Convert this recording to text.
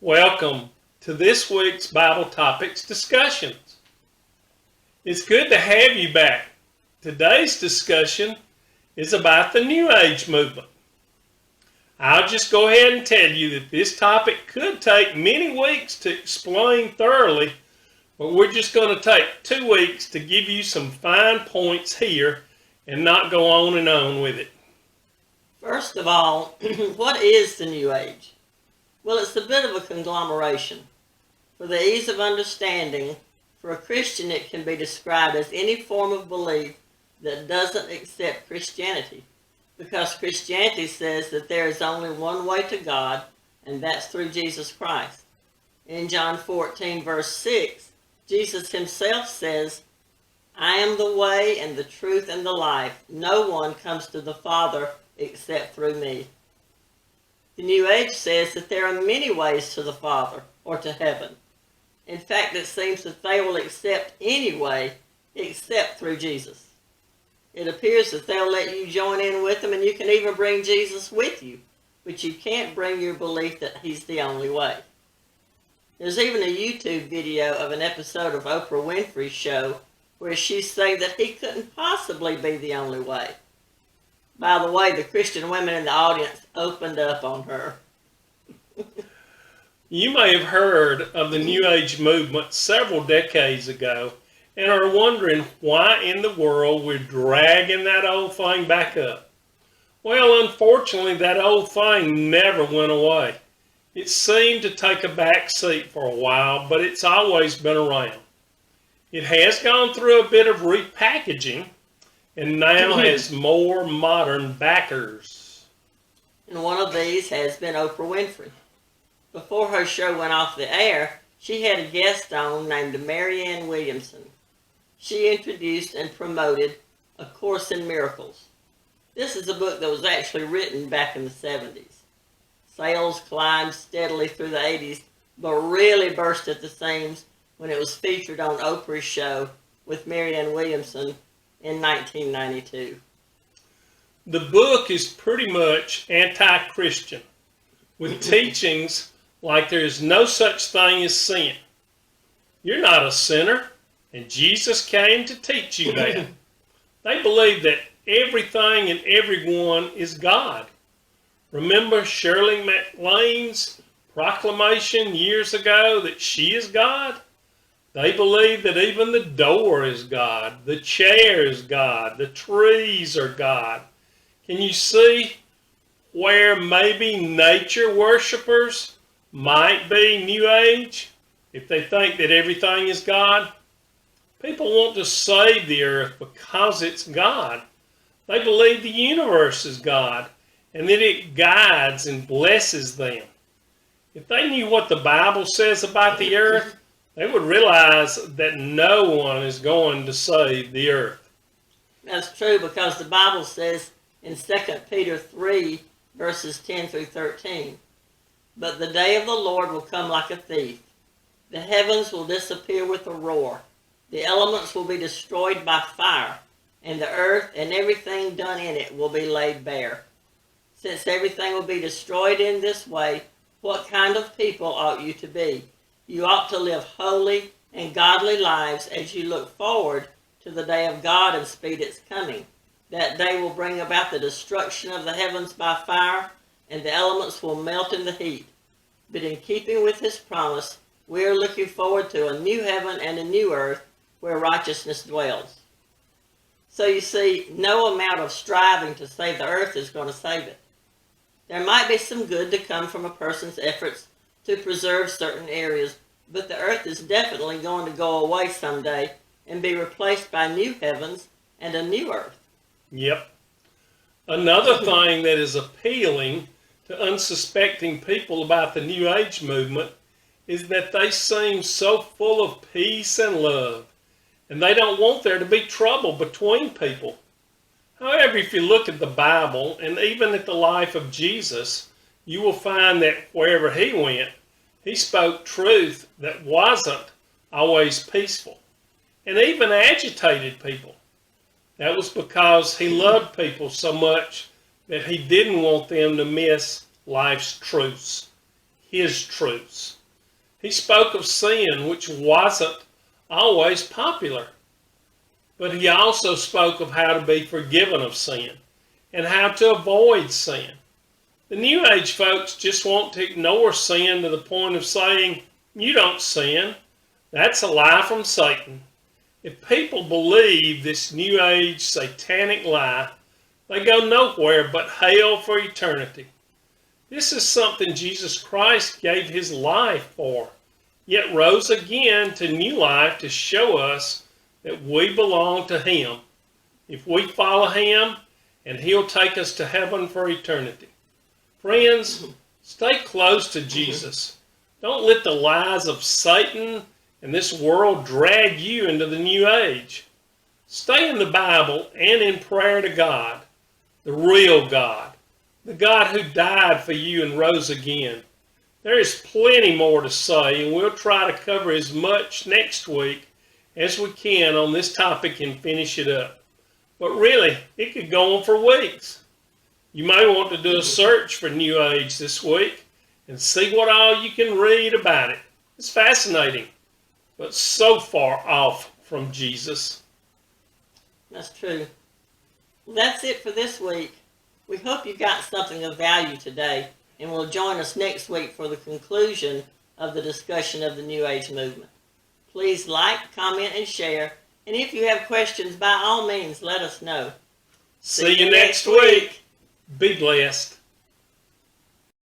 Welcome to this week's Bible Topics discussions. It's good to have you back. Today's discussion is about the New Age movement. I'll just go ahead and tell you that this topic could take many weeks to explain thoroughly, but we're just going to take 2 weeks to give you some fine points here and not go on and on with it. First of all, what is the New Age? Well, it's a bit of a conglomeration. For the ease of understanding, for a Christian it can be described as any form of belief that doesn't accept Christianity, because Christianity says that there is only one way to God, and that's through Jesus Christ. In John 14, verse 6, Jesus himself says, "I am the way and the truth and the life. No one comes to the Father except through me." The New Age says that there are many ways to the Father or to heaven. In fact, it seems that they will accept any way except through Jesus. It appears that they'll let you join in with them, and you can even bring Jesus with you, but you can't bring your belief that he's the only way. There's even a YouTube video of an episode of Oprah Winfrey's show where she said that he couldn't possibly be the only way. By the way, the Christian women in the audience opened up on her. You may have heard of the New Age movement several decades ago and are wondering why in the world we're dragging that old thing back up. Well, unfortunately, that old thing never went away. It seemed to take a back seat for a while, but it's always been around. It has gone through a bit of repackaging and now has more modern backers. And one of these has been Oprah Winfrey. Before her show went off the air, she had a guest on named Marianne Williamson. She introduced and promoted A Course in Miracles. This is a book that was actually written back in the 70s. Sales climbed steadily through the 80s, but really burst at the seams when it was featured on Oprah's show with Marianne Williamson in 1992. The book is pretty much anti-Christian, with teachings like there is no such thing as sin. You're not a sinner, and Jesus came to teach you that. They believe that everything and everyone is God. Remember Shirley MacLaine's proclamation years ago that she is God? They believe that even the door is God, the chair is God, the trees are God. Can you see where maybe nature worshipers might be New Age if they think that everything is God? People want to save the earth because it's God. They believe the universe is God and that it guides and blesses them. If they knew what the Bible says about the earth, they would realize that no one is going to save the earth. That's true, because the Bible says in 2 Peter 3, verses 10 through 13, "But the day of the Lord will come like a thief. The heavens will disappear with a roar. The elements will be destroyed by fire, and the earth and everything done in it will be laid bare. Since everything will be destroyed in this way, what kind of people ought you to be? You ought to live holy and godly lives as you look forward to the day of God and speed its coming. That day will bring about the destruction of the heavens by fire, and the elements will melt in the heat. But in keeping with his promise, we are looking forward to a new heaven and a new earth where righteousness dwells." So you see, no amount of striving to save the earth is going to save it. There might be some good to come from a person's efforts to preserve certain areas, but the earth is definitely going to go away someday and be replaced by new heavens and a new earth. Yep. Another thing that is appealing to unsuspecting people about the New Age movement is that they seem so full of peace and love, and they don't want there to be trouble between people. However, if you look at the Bible and even at the life of Jesus, you will find that wherever he went, he spoke truth that wasn't always peaceful and even agitated people. That was because he loved people so much that he didn't want them to miss life's truths. his truths. He spoke of sin, which wasn't always popular. But he also spoke of how to be forgiven of sin and how to avoid sin. The New Age folks just want to ignore sin to the point of saying, you don't sin. That's a lie from Satan. If people believe this New Age satanic lie, they go nowhere but hell for eternity. This is something Jesus Christ gave his life for, yet rose again to new life to show us that we belong to him. If we follow him, and he'll take us to heaven for eternity. Friends, stay close to Jesus. Don't let the lies of Satan and this world drag you into the New Age. Stay in the Bible and in prayer to God, the real God, the God who died for you and rose again. There is plenty more to say, and we'll try to cover as much next week as we can on this topic and finish it up. But really, it could go on for weeks. You may want to do a search for New Age this week and see what all you can read about it. It's fascinating, but so far off from Jesus. That's true. Well, that's it for this week. We hope you got something of value today, and will join us next week for the conclusion of the discussion of the New Age movement. Please like, comment, and share. And if you have questions, by all means, let us know. See you next week. Be blessed.